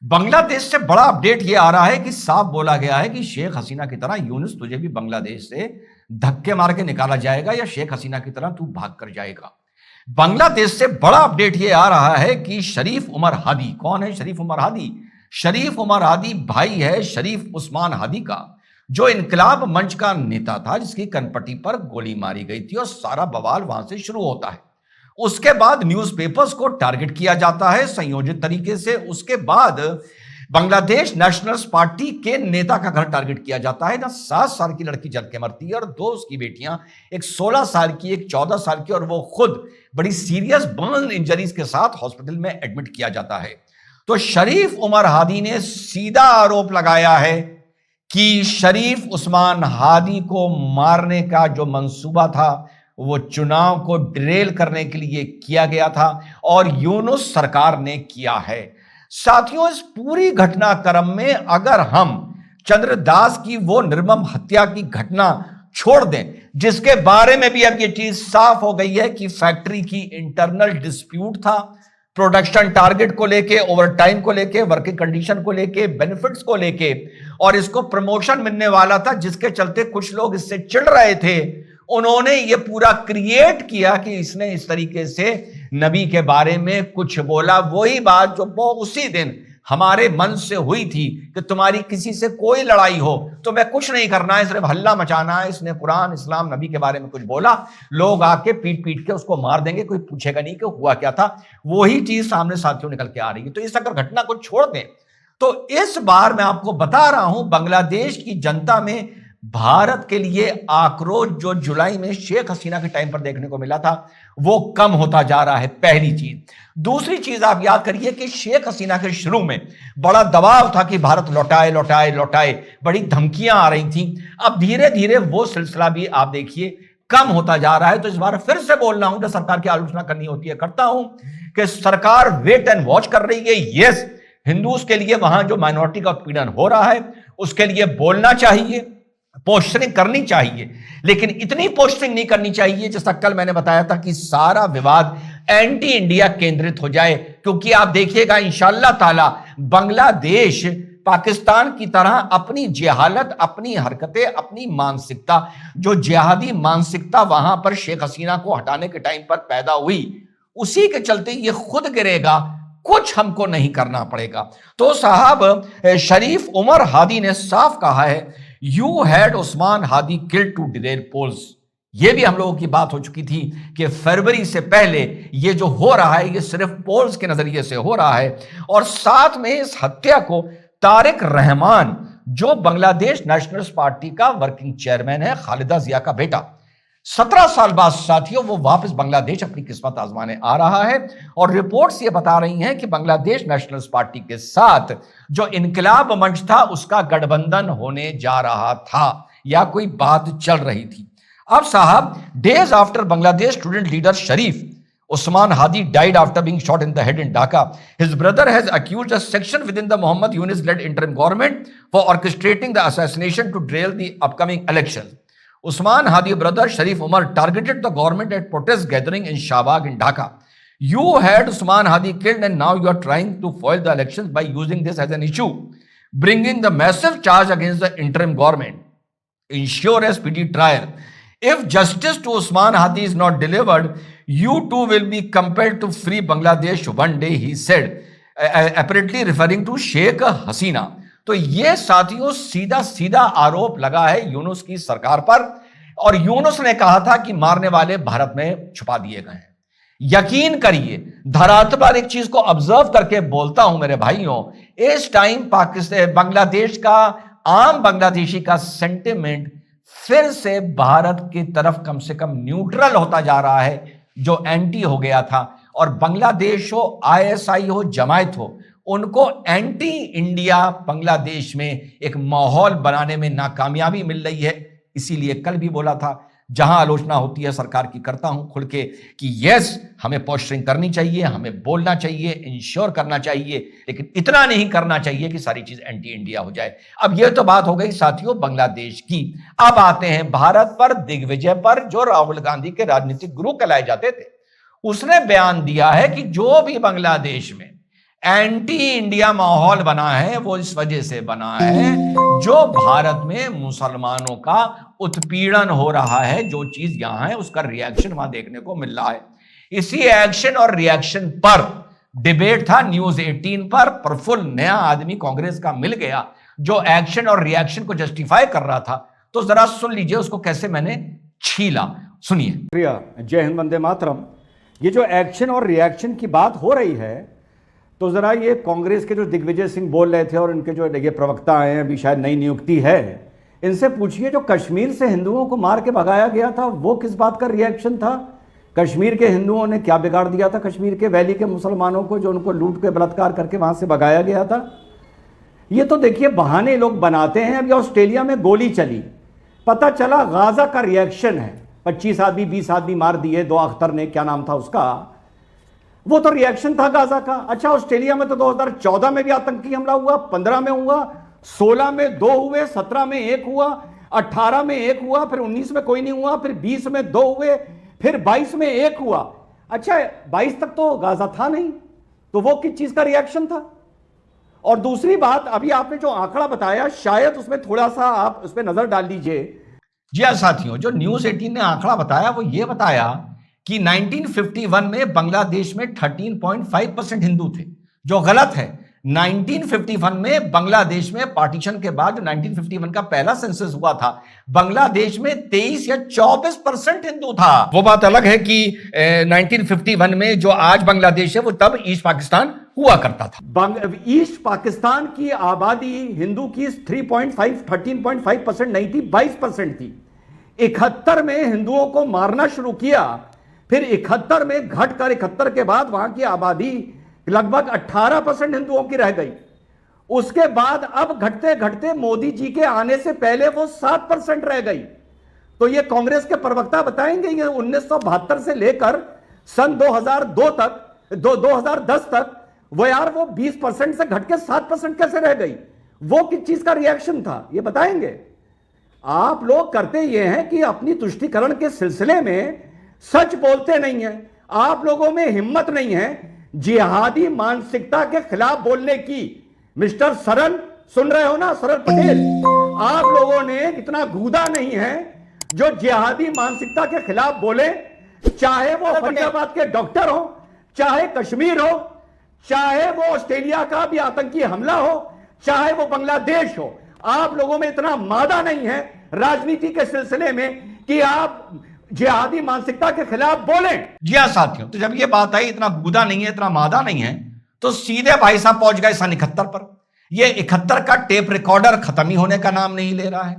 बांग्लादेश से बड़ा अपडेट यह आ रहा है कि साफ बोला गया है कि शेख हसीना की तरह यूनुस तुझे भी बांग्लादेश से धक्के मार के निकाला जाएगा या शेख हसीना की तरह तू भाग कर जाएगा। बांग्लादेश से बड़ा अपडेट यह आ रहा है कि शरीफ उमर हादी, कौन है शरीफ उमर हादी? शरीफ उमर हादी भाई है शरीफ उस्मान हादी का, जो इनकलाब मंच का नेता था, जिसकी कनपट्टी पर गोली मारी गई थी और सारा बवाल वहां से शुरू होता है। उसके बाद न्यूज़पेपर्स को टारगेट किया जाता है संयोजित तरीके से। उसके बाद बांग्लादेश नेशनल्स पार्टी के नेता का घर टारगेट किया जाता है। ना 7 साल की लड़की जल के मरती है और 2 उसकी बेटियां, एक 16 साल की, एक 14 साल की, और वो खुद बड़ी सीरियस बर्न इंजरीज के साथ हॉस्पिटल में एडमिट किया जाता है। तो शरीफ उमर हादी ने सीधा आरोप लगाया है कि शरीफ उस्मान हादी को मारने का जो मंसूबा था वो चुनाव को डिरेल करने के लिए किया गया था और यूनुस सरकार ने किया है। साथियों, इस पूरी घटनाक्रम में अगर हम चंद्रदास की वो निर्मम हत्या की घटना छोड़ दें, जिसके बारे में भी अब ये चीज साफ हो गई है कि फैक्ट्री की इंटरनल डिस्प्यूट था, प्रोडक्शन टारगेट को लेके, ओवरटाइम को लेके, वर्किंग कंडीशन को लेके, बेनिफिट्स को लेके, और इसको प्रमोशन मिलने वाला था जिसके चलते कुछ लोग इससे चिढ़ रहे थे। उन्होंने ये पूरा क्रिएट किया कि इसने इस तरीके से नबी के बारे में कुछ बोला। वही बात जो वो उसी दिन हमारे मन से हुई थी कि तुम्हारी किसी से कोई लड़ाई हो तो मैं कुछ नहीं करना है, सिर्फ हल्ला मचाना है। इसने कुरान, इस्लाम, नबी के बारे में कुछ बोला, लोग आके पीट पीट के उसको मार देंगे, कोई पूछेगा नहीं कि हुआ क्या था। वही चीज सामने साथियों निकल के आ रही है। तो इस अगर घटना को छोड़ दें तो इस बार मैं आपको बता रहा हूं, बांग्लादेश की जनता में भारत के लिए आक्रोश जो जुलाई में शेख हसीना के टाइम पर देखने को मिला था वो कम होता जा रहा है, पहली चीज। दूसरी चीज आप याद करिए कि शेख हसीना के शुरू में बड़ा दबाव था कि भारत लौटाए लौटाए लौटाए, बड़ी धमकियां आ रही थी। अब धीरे धीरे वो सिलसिला भी आप देखिए कम होता जा रहा है। तो इस बार फिर से बोल रहा हूं, जो सरकार की आलोचना करनी होती है करता हूं, कि सरकार वेट एंड वॉच कर रही है। यस, हिंदूज के लिए वहां जो माइनॉरिटी का उत्पीड़न हो रहा है उसके लिए बोलना चाहिए, पोस्टरिंग करनी चाहिए, लेकिन इतनी पोस्टरिंग नहीं करनी चाहिए जैसा कल मैंने बताया था कि सारा विवाद एंटी इंडिया केंद्रित हो जाए। क्योंकि आप देखिएगा इंशाअल्लाह ताला बांग्लादेश पाकिस्तान की तरह अपनी जेहालत, अपनी हरकतें, अपनी मानसिकता, जो जिहादी मानसिकता वहां पर शेख हसीना को हटाने के टाइम पर पैदा हुई, उसी के चलते ये खुद गिरेगा, कुछ हमको नहीं करना पड़ेगा। तो साहब शरीफ उमर हादी ने साफ कहा है, you had Usman Hadi killed to derail polls. यह भी हम लोगों की बात हो चुकी थी कि फरवरी से पहले ये जो हो रहा है ये सिर्फ पोल्स के नजरिए से हो रहा है। और साथ में इस हत्या को तारिक रहमान, जो बांग्लादेश नेशनल्स पार्टी का वर्किंग चेयरमैन है, खालिदा जिया का बेटा, 17 साल बाद साथियों वो वापस बांग्लादेश अपनी किस्मत आजमाने आ रहा है। और रिपोर्ट्स ये बता रही हैं कि बांग्लादेश नेशनल्स पार्टी के साथ जो इनकलाब मंच था उसका गठबंधन होने जा रहा था या कोई बात चल रही थी। अब साहब, days after Bangladesh student leader Sharif Usman Hadi died after being shot in the head in Dhaka. His brother has accused a section within the Mohammad Yunus-led interim government for orchestrating the assassination to derail the upcoming elections. Usman Hadi brother Sharif Umar targeted the government at protest gathering in Shahbag in Dhaka. You had Usman Hadi killed and now you are trying to foil the elections by using this as an issue, bringing the massive charge against the interim government. Ensure a speedy trial. If justice to Usman Hadi is not delivered, you too will be compelled to free Bangladesh one day, he said, apparently referring to Sheikh Hasina. तो ये साथियों सीधा सीधा आरोप लगा है यूनुस की सरकार पर, और यूनुस ने कहा था कि मारने वाले भारत में छुपा दिए गए हैं। यकीन करिए, धरातल पर एक चीज को ऑब्जर्व करके बोलता हूं मेरे भाइयों, इस टाइम पाकिस्तान, बांग्लादेश का, आम बांग्लादेशी का सेंटिमेंट फिर से भारत की तरफ कम से कम न्यूट्रल होता जा रहा है, जो एंटी हो गया था। और बांग्लादेश हो, आईएसआई हो, जमायत हो, उनको एंटी इंडिया बांग्लादेश में एक माहौल बनाने में नाकामयाबी मिल रही है। इसीलिए कल भी बोला था, जहां आलोचना होती है सरकार की करता हूं खुल के कि यस, हमें पोस्टरिंग करनी चाहिए, हमें बोलना चाहिए, इंश्योर करना चाहिए, लेकिन इतना नहीं करना चाहिए कि सारी चीज एंटी इंडिया हो जाए। अब यह तो बात हो गई साथियों बांग्लादेश की। अब आते हैं भारत पर, दिग्विजय पर, जो राहुल गांधी के राजनीतिक गुरु कहलाए जाते थे। उसने बयान दिया है कि जो भी बांग्लादेश में एंटी इंडिया माहौल बना है वो इस वजह से बना है जो भारत में मुसलमानों का उत्पीड़न हो रहा है, जो चीज यहां है उसका रिएक्शन वहां देखने को मिल रहा है। इसी एक्शन और रिएक्शन पर डिबेट था न्यूज 18 पर। प्रफुल्ल नया आदमी कांग्रेस का मिल गया जो एक्शन और रिएक्शन को जस्टिफाई कर रहा था, तो जरा सुन लीजिए उसको कैसे मैंने छीला, सुनिए। जय हिंद, वंदे मातरम। ये जो एक्शन और रिएक्शन की बात हो रही है, तो जरा ये कांग्रेस के जो दिग्विजय सिंह बोल रहे थे और इनके जो ये प्रवक्ता हैं, अभी शायद नई नियुक्ति है, इनसे पूछिए जो कश्मीर से हिंदुओं को मार के भगाया गया था वो किस बात का रिएक्शन था? कश्मीर के हिंदुओं ने क्या बिगाड़ दिया था कश्मीर के वैली के मुसलमानों को, जो उनको लूट के बलात्कार करके वहां से भगाया गया था? ये तो देखिए बहाने लोग बनाते हैं। अभी ऑस्ट्रेलिया में गोली चली, पता चला गाजा का रिएक्शन है, 25 आदमी 20 आदमी मार दिए, दो अख्तर ने, क्या नाम था उसका, वो तो रिएक्शन था गाजा का। अच्छा, ऑस्ट्रेलिया में तो 2014 में भी आतंकी हमला हुआ, 15 में हुआ, 16 में 2 हुए, 17 में 1 हुआ, 18 में 1 हुआ, फिर 19 में कोई नहीं हुआ, फिर 20 में 2 हुए, फिर 22 में 1 हुआ। अच्छा, 22 तक तो गाजा था नहीं, तो वो किस चीज का रिएक्शन था? और दूसरी बात, अभी आपने जो आंकड़ा बताया, शायद उसमें थोड़ा सा आप उस पर नजर डाल लीजिए। जी हाँ साथियों, जो न्यूज 18 ने आंकड़ा बताया वो ये बताया कि 1951 में बांग्लादेश में 13.5% हिंदू थे, जो गलत है। 1951 में बांग्लादेश में पार्टीशन के बाद जो 1951 का पहला सेंसस हुआ था, बांग्लादेश में 23 या 24% हिंदू था। वो बात अलग है कि 1951 में जो आज बांग्लादेश है वो तब ईस्ट पाकिस्तान हुआ करता था। ईस्ट पाकिस्तान की आबादी हिंदू की 13.5% नहीं थी, 22% थी। 71 में हिंदुओं को मारना शुरू किया, फिर 71 में घटकर 71 के बाद वहां की आबादी लगभग 18% हिंदुओं की रह गई। उसके बाद अब घटते घटते मोदी जी के आने से पहले वो 7% रह गई। तो ये कांग्रेस के प्रवक्ता बताएंगे, ये 1972 से लेकर सन 2002 तक 2010 तक वो यार वो 20% से घट के 7% कैसे रह गई? वो किस चीज का रिएक्शन था, ये बताएंगे। आप लोग करते ये हैं कि अपनी तुष्टीकरण के सिलसिले में सच बोलते नहीं है। आप लोगों में हिम्मत नहीं है जिहादी मानसिकता के खिलाफ बोलने की। मिस्टर सरन, सुन रहे हो ना, सरन पटेल, आप लोगों ने इतना गूदा नहीं है जो जिहादी मानसिकता के खिलाफ बोले, चाहे वो फरीदाबाद के डॉक्टर हो, चाहे कश्मीर हो, चाहे वो ऑस्ट्रेलिया का भी आतंकी हमला हो, चाहे वो बांग्लादेश हो। आप लोगों में इतना मादा नहीं है राजनीति के सिलसिले में कि आप जिहादी मानसिकता के खिलाफ बोलें। जी हाँ साथियों, तो जब ये बात आई इतना गूदा नहीं है, इतना मादा नहीं है, तो सीधे भाई साहब पहुंच गए सन 71 पर। ये 71 का टेप रिकॉर्डर खत्म ही होने का नाम नहीं ले रहा है।